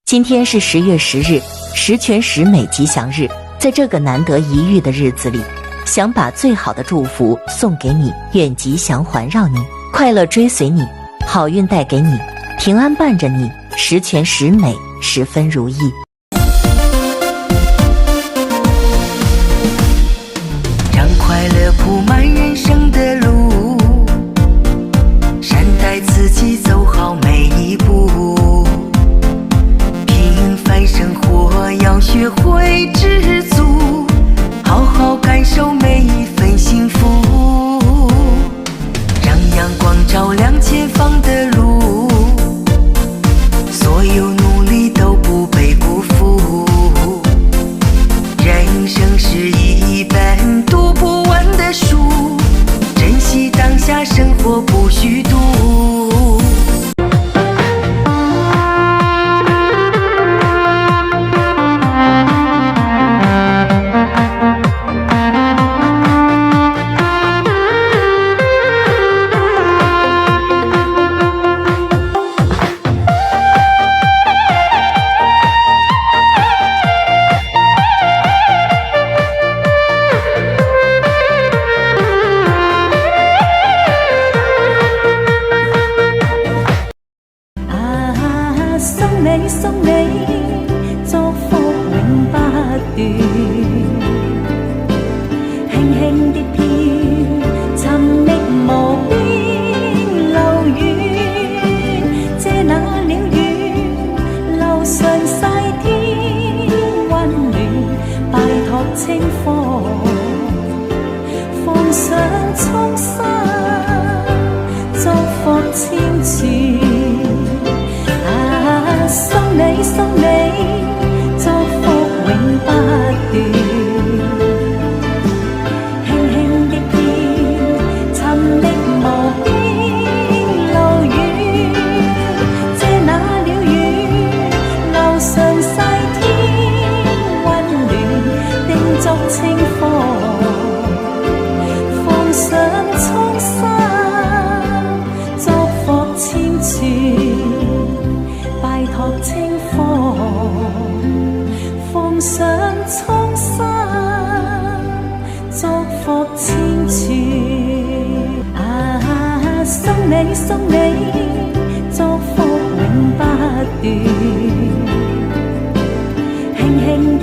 今天是10月10日，十全十美吉祥日。在这个难得一遇的日子里，想把最好的祝福送给你，愿吉祥环绕你，快乐追随你，好运带给你，平安伴着你，十全十美，十分如意。让快乐铺满人生的路，善待自己，走好每一步。平凡生活要学会知足，好好感受每一份幸福。让阳光照亮前方的路，所有努力都不被辜负。人生是一本读不完的书，珍惜当下，生活不虚度。送你祝福永不斷，輕輕的飄，尋覓無邊路遠，借那鳥語，樓上曬天溫暖，拜託清風，放上衷心，祝福千串。送你祝福永不斷，輕輕的飄，尋覓無邊路遠，借那鳥語，樓上曬天溫暖，叮囑清風，放上衷心，祝福千串。拜託清風，放上衷心，祝福千串。送你祝福永不斷，輕輕的